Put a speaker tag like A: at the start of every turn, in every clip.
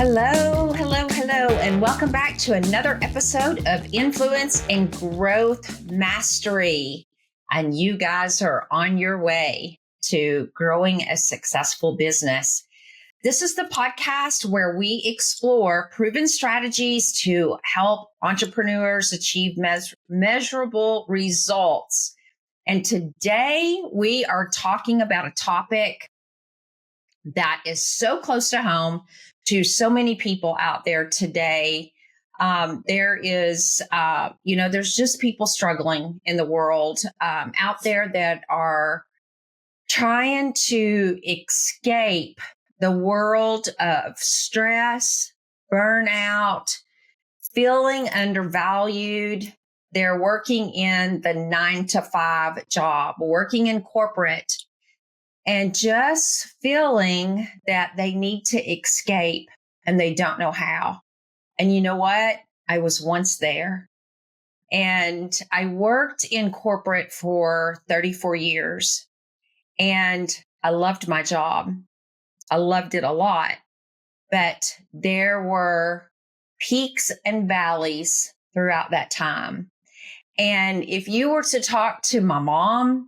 A: Hello, and welcome back to another episode of Influence and Growth Mastery. And you guys are on your way to growing a successful business. This is the podcast where we explore proven strategies to help entrepreneurs achieve measurable results. And today we are talking about a topic that is so close to home to so many people out there today. There's just people struggling in the world out there that are trying to escape the world of stress, burnout, feeling undervalued. They're working in the 9-to-5 job, working in corporate, and just feeling that they need to escape and they don't know how. And you know what? I was once there. And I worked in corporate for 34 years. And I loved my job. I loved it a lot. But there were peaks and valleys throughout that time. And if you were to talk to my mom,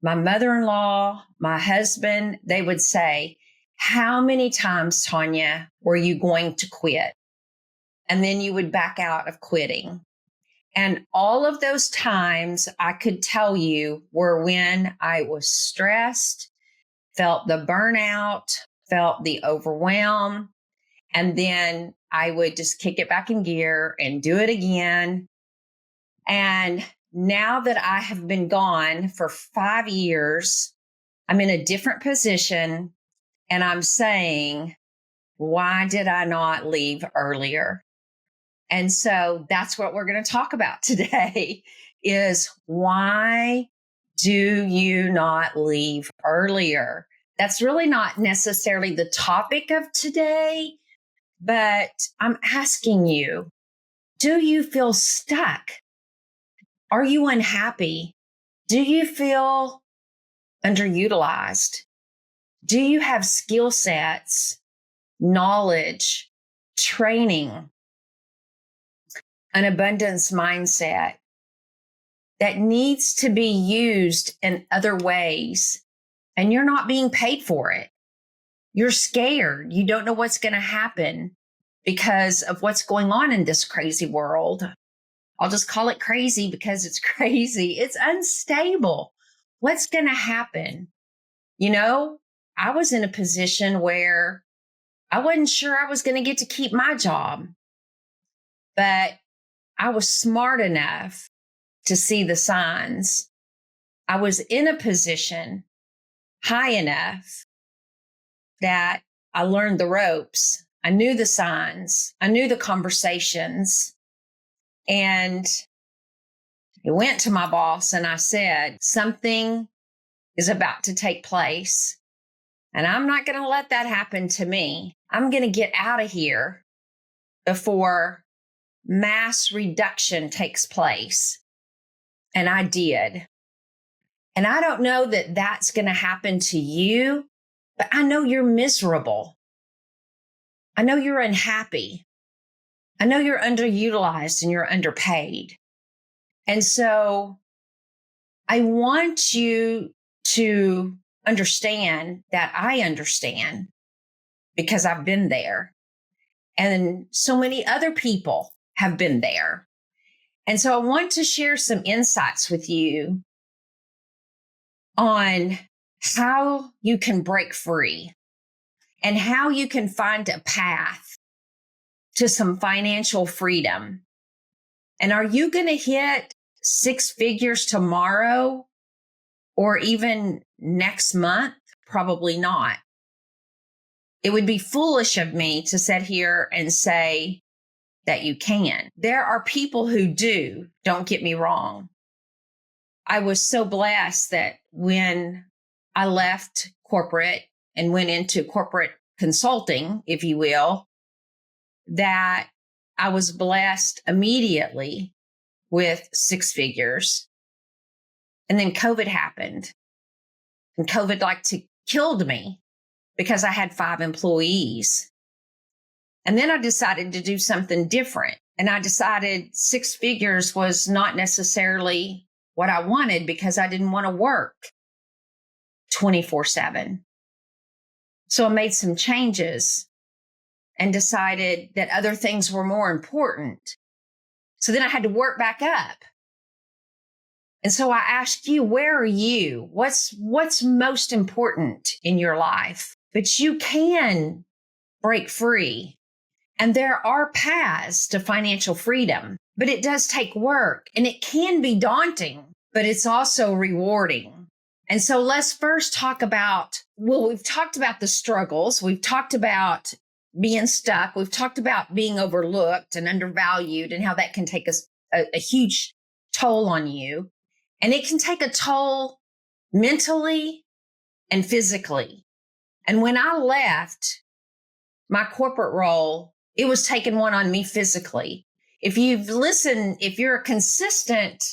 A: my mother-in-law, my husband, they would say, how many times, Tanya, were you going to quit? And then you would back out of quitting. And all of those times I could tell you were when I was stressed, felt the burnout, felt the overwhelm. And then I would just kick it back in gear and do it again. And now that I have been gone for 5 years, I'm in a different position and I'm saying, why did I not leave earlier? And so that's what we're going to talk about today is why do you not leave earlier? That's really not necessarily the topic of today, but I'm asking you, do you feel stuck? Are you unhappy? Do you feel underutilized? Do you have skill sets, knowledge, training, an abundance mindset that needs to be used in other ways and you're not being paid for it? You're scared. You don't know what's going to happen because of what's going on in this crazy world. I'll just call it crazy because it's crazy. It's unstable. What's going to happen? You know, I was in a position where I wasn't sure I was going to get to keep my job, but I was smart enough to see the signs. I was in a position high enough that I learned the ropes. I knew the signs. I knew the conversations. And I went to my boss and I said, something is about to take place. And I'm not going to let that happen to me. I'm going to get out of here before mass reduction takes place. And I did. And I don't know that that's going to happen to you, but I know you're miserable. I know you're unhappy. I know you're underutilized and you're underpaid. And so I want you to understand that I understand because I've been there. And so many other people have been there. And so I want to share some insights with you on how you can break free and how you can find a path to some financial freedom. And are you going to hit 6 figures tomorrow or even next month? Probably not. It would be foolish of me to sit here and say that you can. There are people who do, don't get me wrong. I was so blessed that when I left corporate and went into corporate consulting, if you will, that I was blessed immediately with 6 figures. And then COVID happened. And COVID killed me because I had 5 employees. And then I decided to do something different. And I decided 6 figures was not necessarily what I wanted because I didn't want to work 24/7. So I made some changes and decided that other things were more important. So then I had to work back up. And so I asked you, where are you? What's most important in your life? But you can break free. And there are paths to financial freedom, but it does take work and it can be daunting, but it's also rewarding. And so let's first talk about, we've talked about the struggles. We've talked about being stuck. We've talked about being overlooked and undervalued and how that can take a huge toll on you. And it can take a toll mentally and physically. And when I left my corporate role, it was taking one on me physically. If you're a consistent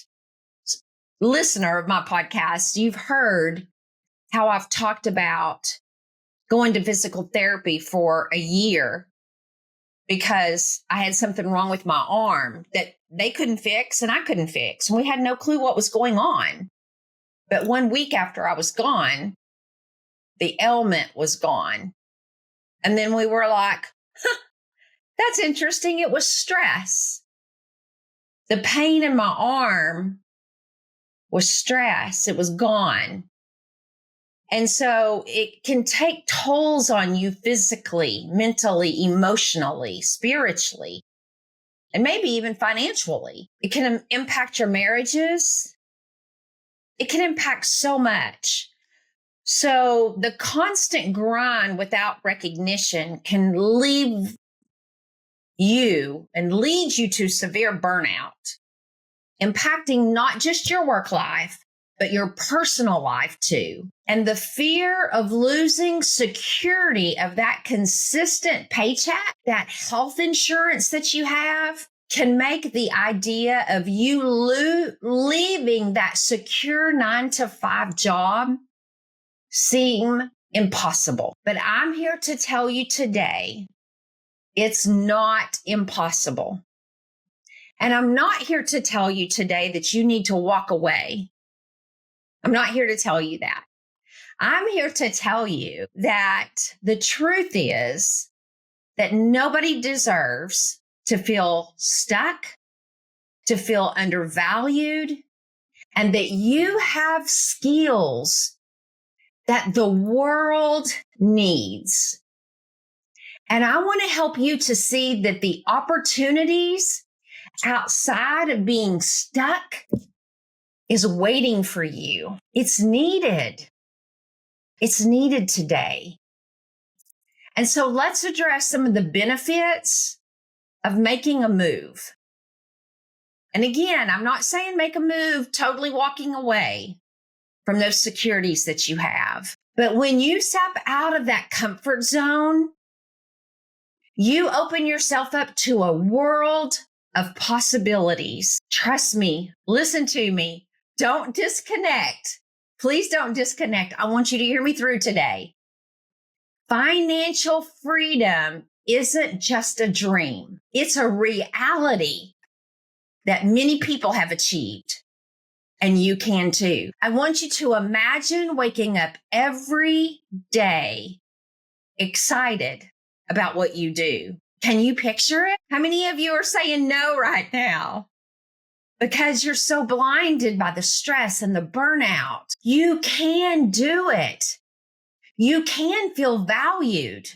A: listener of my podcast, you've heard how I've talked about going to physical therapy for a year because I had something wrong with my arm that they couldn't fix and I couldn't fix. And we had no clue what was going on. But 1 week after I was gone, the ailment was gone. And then we were like, that's interesting. It was stress. The pain in my arm was stress. It was gone. And so it can take tolls on you physically, mentally, emotionally, spiritually, and maybe even financially. It can impact your marriages. It can impact so much. So the constant grind without recognition can leave you and lead you to severe burnout, impacting not just your work life, but your personal life too. And the fear of losing security of that consistent paycheck, that health insurance that you have, can make the idea of you leaving that secure 9-to-5 job seem impossible. But I'm here to tell you today, it's not impossible. And I'm not here to tell you today that you need to walk away. I'm not here to tell you that. I'm here to tell you that the truth is that nobody deserves to feel stuck, to feel undervalued, and that you have skills that the world needs. And I want to help you to see that the opportunities outside of being stuck is waiting for you. It's needed. It's needed today. And so let's address some of the benefits of making a move. And again, I'm not saying make a move, totally walking away from those securities that you have. But when you step out of that comfort zone, you open yourself up to a world of possibilities. Trust me, listen to me. Don't disconnect. Please don't disconnect. I want you to hear me through today. Financial freedom isn't just a dream. It's a reality that many people have achieved. And you can too. I want you to imagine waking up every day excited about what you do. Can you picture it? How many of you are saying no right now? Because you're so blinded by the stress and the burnout. You can do it. You can feel valued.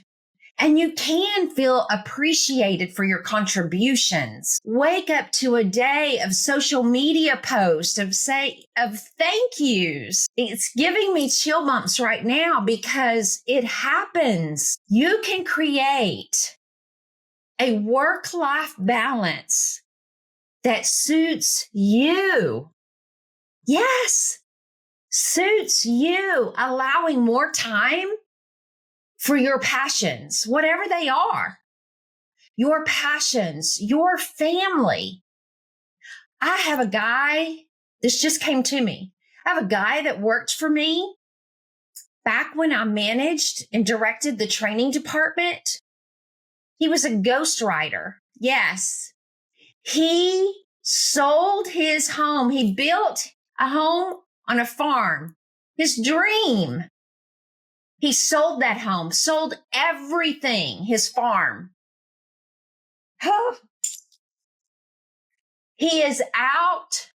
A: And you can feel appreciated for your contributions. Wake up to a day of social media posts of thank yous. It's giving me chill bumps right now because it happens. You can create a work-life balance that suits you. Yes, suits you, allowing more time for your passions, whatever they are, your passions, your family. I have a guy, this just came to me. I have a guy that worked for me back when I managed and directed the training department He was a ghostwriter. Yes. He sold his home. He built a home on a farm. His dream. He sold that home, sold everything, his farm. He is out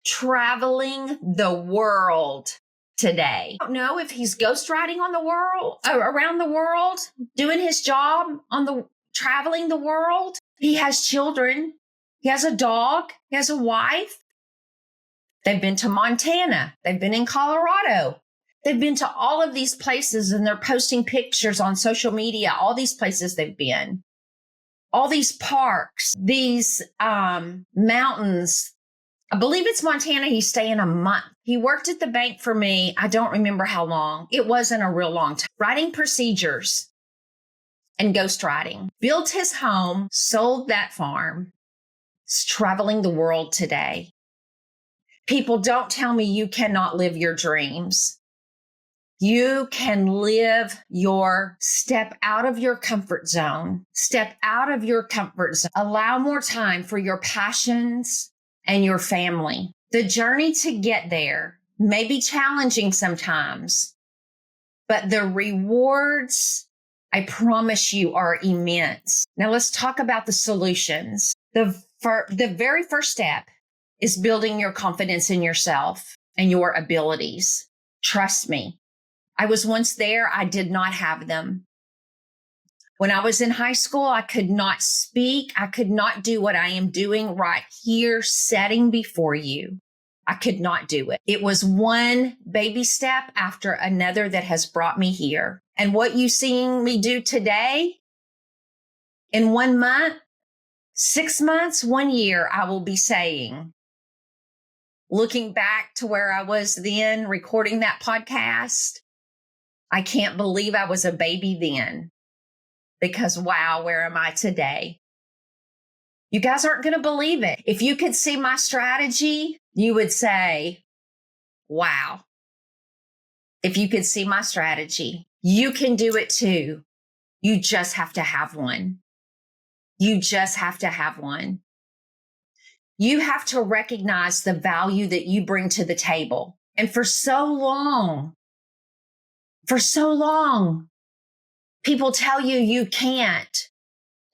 A: traveling the world today. I don't know if he's ghostwriting on the world, around the world, doing his job traveling the world. He has children. He has a dog. He has a wife. They've been to Montana. They've been in Colorado. They've been to all of these places and they're posting pictures on social media, all these places they've been, all these parks, these mountains. I believe it's Montana. He's staying a month. He worked at the bank for me. I don't remember how long. It wasn't a real long time. Writing procedures and ghostwriting. Built his home, sold that farm. He's traveling the world today. People, don't tell me you cannot live your dreams. You can live step out of your comfort zone. Step out of your comfort zone. Allow more time for your passions and your family. The journey to get there may be challenging sometimes, but the rewards, I promise you, are immense. Now let's talk about the solutions. The very first step is building your confidence in yourself and your abilities. Trust me. I was once there. I did not have them. When I was in high school, I could not speak. I could not do what I am doing right here, sitting before you. I could not do it. It was one baby step after another that has brought me here. And what you seeing me do today, in 1 month, 6 months, 1 year, I will be saying, looking back to where I was then recording that podcast, I can't believe I was a baby then. Because wow, where am I today? You guys aren't going to believe it. If you could see my strategy, you would say, wow. If you could see my strategy, you can do it too. You just have to have one. You just have to have one. You have to recognize the value that you bring to the table. And for so long, people tell you you can't.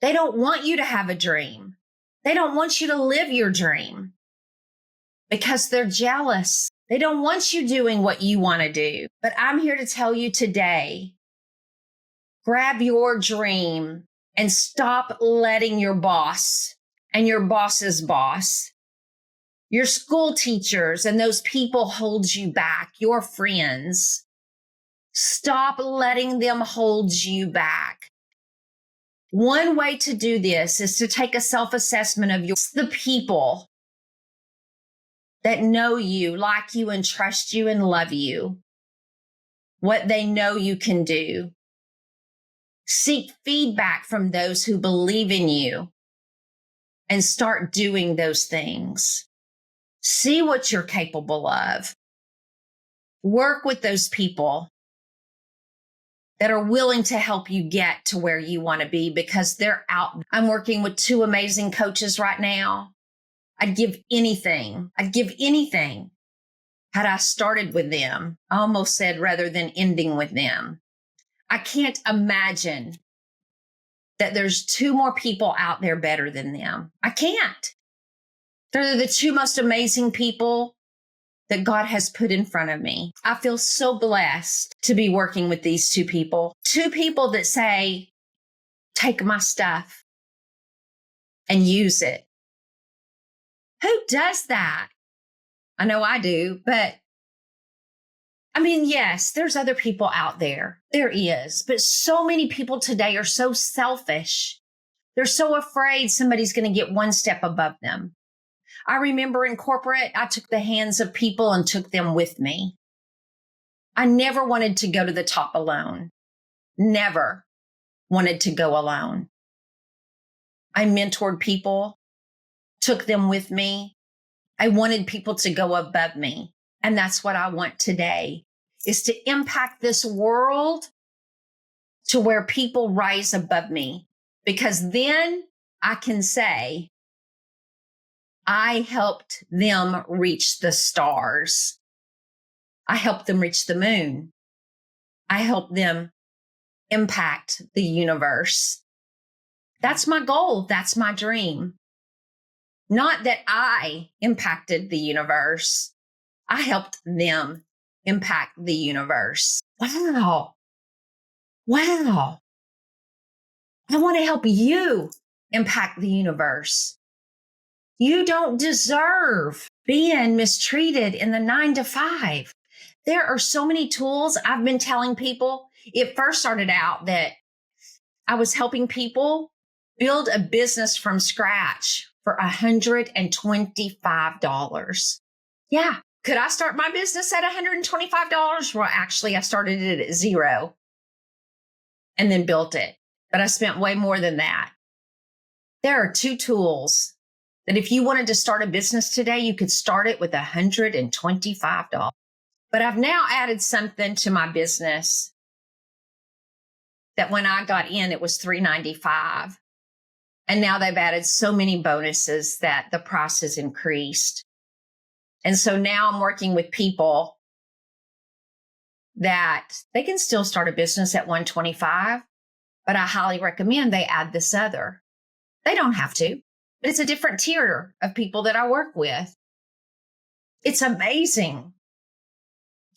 A: They don't want you to have a dream. They don't want you to live your dream because they're jealous. They don't want you doing what you want to do. But I'm here to tell you today, grab your dream and stop letting your boss and your boss's boss, your school teachers and those people hold you back, your friends. Stop letting them hold you back. One way to do this is to take a self-assessment of the people that know you, like you, and trust you and love you, what they know you can do. Seek feedback from those who believe in you and start doing those things. See what you're capable of. Work with those people that are willing to help you get to where you want to be because they're out. I'm working with 2 amazing coaches right now. I'd give anything had I started with them. I almost said rather than ending with them. I can't imagine that there's 2 more people out there better than them. I can't. They're the 2 most amazing people that God has put in front of me. I feel so blessed to be working with these 2 people. 2 people that say, take my stuff and use it. Who does that? I know I do, but I mean, yes, there's other people out there. There is, but so many people today are so selfish. They're so afraid somebody's going to get 1 step above them. I remember in corporate, I took the hands of people and took them with me. I never wanted to go to the top alone. Never wanted to go alone. I mentored people, took them with me. I wanted people to go above me. And that's what I want today, is to impact this world to where people rise above me. because then I can say, I helped them reach the stars. I helped them reach the moon. I helped them impact the universe. That's my goal. That's my dream. Not that I impacted the universe. I helped them impact the universe. Wow. Wow. I want to help you impact the universe. You don't deserve being mistreated in the 9 to 5. There are so many tools. I've been telling people. It first started out that I was helping people build a business from scratch for $125. Yeah. Could I start my business at $125? Well, actually, I started it at $0 and then built it. But I spent way more than that. There are 2 tools that if you wanted to start a business today, you could start it with $125. But I've now added something to my business that when I got in, it was $395. And now they've added so many bonuses that the price has increased. And so now I'm working with people that they can still start a business at $125, but I highly recommend they add this other. They don't have to, but it's a different tier of people that I work with. It's amazing.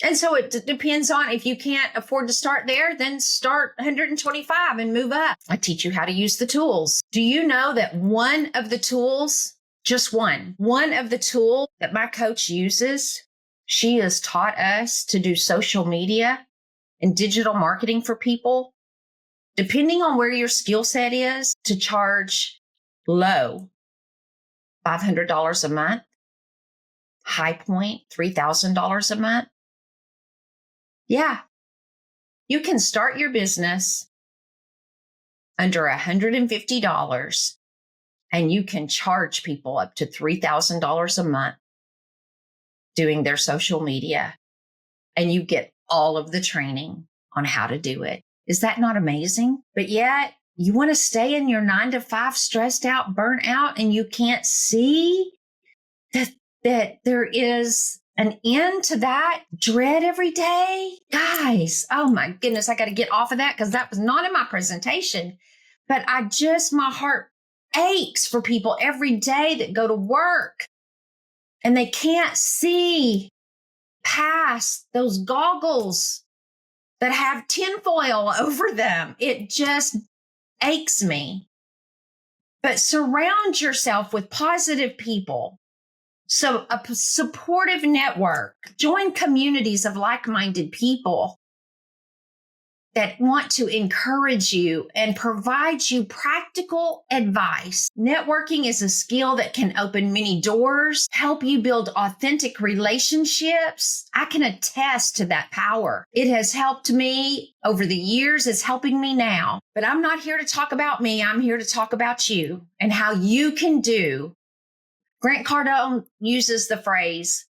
A: And so it depends on, if you can't afford to start there, then start 125 and move up. I teach you how to use the tools. Do you know that one of the tools, just one of the tools that my coach uses, she has taught us to do social media and digital marketing for people, depending on where your skill set is, to charge low, $500 a month, high point, $3,000 a month. Yeah, you can start your business under $150 and you can charge people up to $3,000 a month doing their social media, and you get all of the training on how to do it. Is that not amazing? But yet you want to stay in your 9 to 5 stressed out, burnt out, and you can't see that there is an end to that dread every day. Guys, oh my goodness, I got to get off of that because that was not in my presentation. But my heart aches for people every day that go to work and they can't see past those goggles that have tinfoil over them. It just aches me. But surround yourself with positive people. So a supportive network, join communities of like-minded people that want to encourage you and provide you practical advice. Networking is a skill that can open many doors, help you build authentic relationships. I can attest to that power. It has helped me over the years. It's helping me now. But I'm not here to talk about me. I'm here to talk about you and how you can do. Grant Cardone uses the phrase,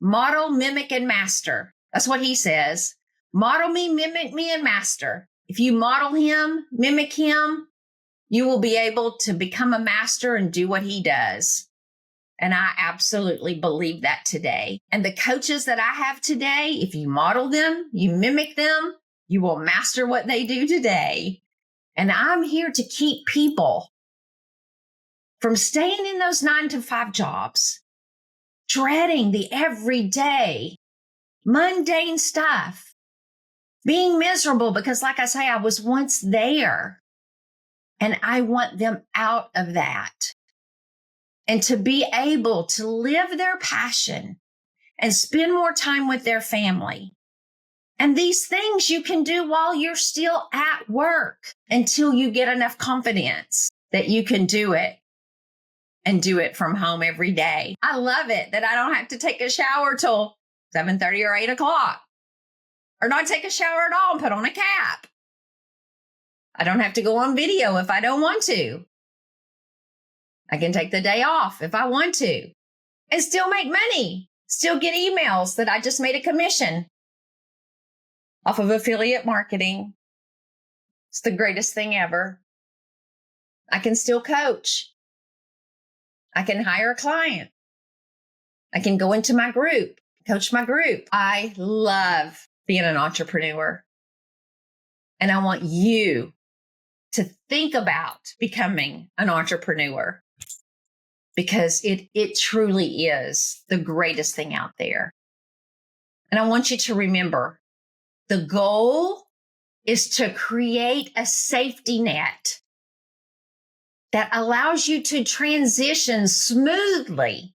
A: model, mimic, and master. That's what he says. Model me, mimic me, and master. If you model him, mimic him, you will be able to become a master and do what he does. And I absolutely believe that today. And the coaches that I have today, if you model them, you mimic them, you will master what they do today. And I'm here to keep people from staying in those 9 to 5 jobs, dreading the everyday, mundane stuff, being miserable because, like I say, I was once there, and I want them out of that and to be able to live their passion and spend more time with their family. And these things you can do while you're still at work until you get enough confidence that you can do it and do it from home every day. I love it that I don't have to take a shower till 7:30 or 8 o'clock. Or not take a shower at all and put on a cap. I don't have to go on video if I don't want to. I can take the day off if I want to and still make money, still get emails that I just made a commission off of affiliate marketing. It's the greatest thing ever. I can still coach. I can hire a client. I can go into my group, coach my group. I love being an entrepreneur. And I want you to think about becoming an entrepreneur because it truly is the greatest thing out there. And I want you to remember the goal is to create a safety net that allows you to transition smoothly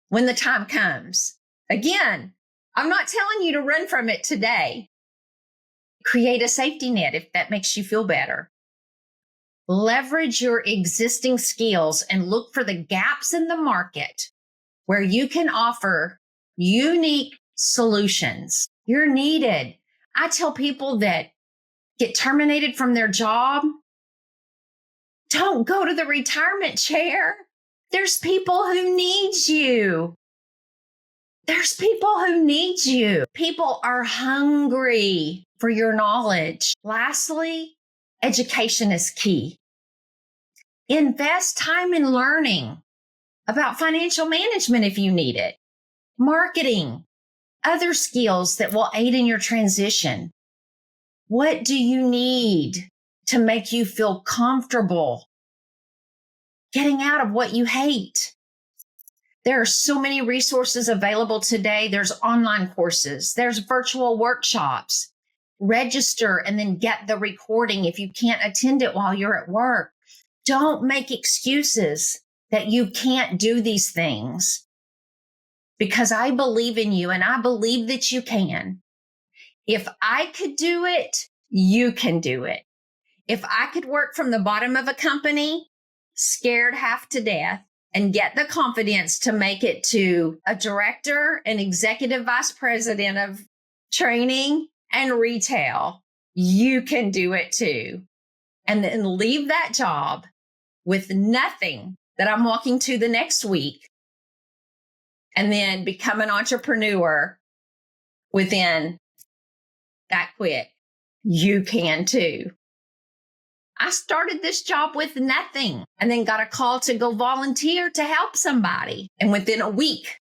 A: when the time comes. Again, I'm not telling you to run from it today. Create a safety net if that makes you feel better. Leverage your existing skills and look for the gaps in the market where you can offer unique solutions. You're needed. I tell people that get terminated from their job, don't go to the retirement chair. There's people who need you. There's people who need you. People are hungry for your knowledge. Lastly, education is key. Invest time in learning about financial management if you need it, marketing, other skills that will aid in your transition. What do you need to make you feel comfortable getting out of what you hate? There are so many resources available today. There's online courses. There's virtual workshops. Register and then get the recording if you can't attend it while you're at work. Don't make excuses that you can't do these things because I believe in you and I believe that you can. If I could do it, you can do it. If I could work from the bottom of a company, scared half to death, and get the confidence to make it to a director and executive vice president of training and retail, you can do it too. And then leave that job with nothing that I'm walking to the next week and then become an entrepreneur within that quick. You can too. I started this job with nothing and then got a call to go volunteer to help somebody. And within a week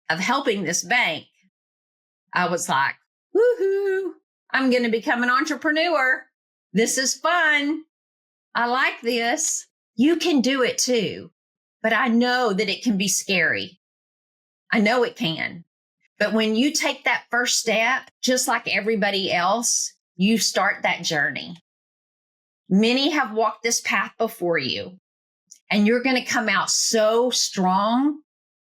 A: of helping this bank, I was like, woohoo, I'm going to become an entrepreneur. This is fun. I like this. You can do it too. But I know that it can be scary. I know it can. But when you take that first step, just like everybody else, you start that journey. Many have walked this path before you, and you're going to come out so strong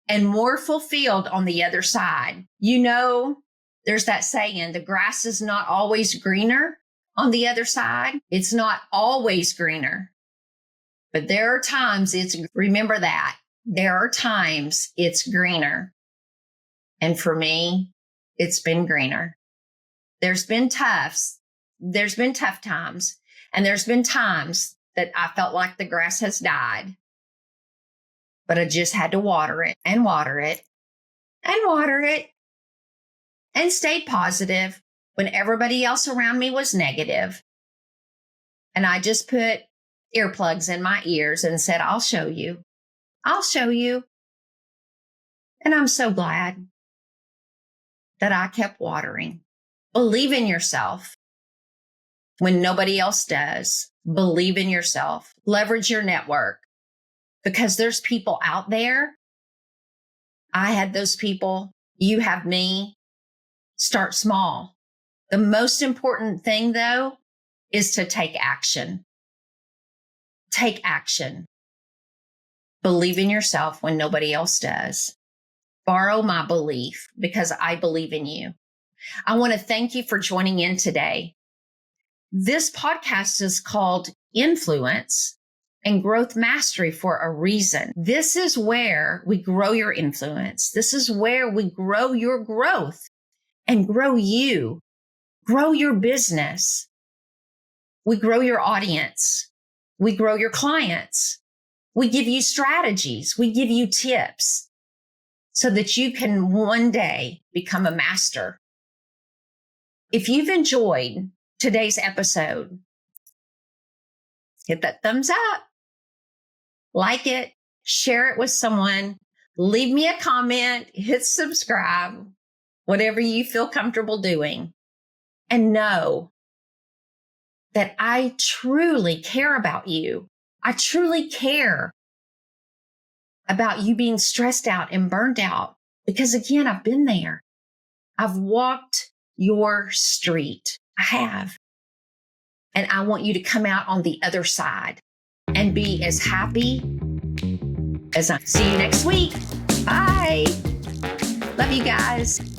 A: and more fulfilled on the other side. You know, there's that saying, the grass is not always greener on the other side. It's not always greener, but there are times remember that. There are times it's greener. And for me, it's been greener. There's been tough times. And there's been times that I felt like the grass has died, but I just had to water it and water it and water it and stayed positive when everybody else around me was negative. And I just put earplugs in my ears and said, I'll show you. I'll show you. And I'm so glad that I kept watering. Believe in yourself. When nobody else does, believe in yourself, leverage your network because there's people out there. I had those people. You have me. Start small. The most important thing though, is to take action. Take action. Believe in yourself when nobody else does. Borrow my belief because I believe in you. I want to thank you for joining in today. This podcast is called Influence and Growth Mastery for a reason. This is where we grow your influence. This is where we grow your growth and grow you, grow your business. We grow your audience. We grow your clients. We give you strategies. We give you tips so that you can one day become a master. If you've enjoyed today's episode, hit that thumbs up, like it, share it with someone, leave me a comment, hit subscribe, whatever you feel comfortable doing. And know that I truly care about you. I truly care about you being stressed out and burned out. Because again, I've been there. I've walked your street. I have. And I want you to come out on the other side and be as happy as I. See you next week. Bye. Love you guys.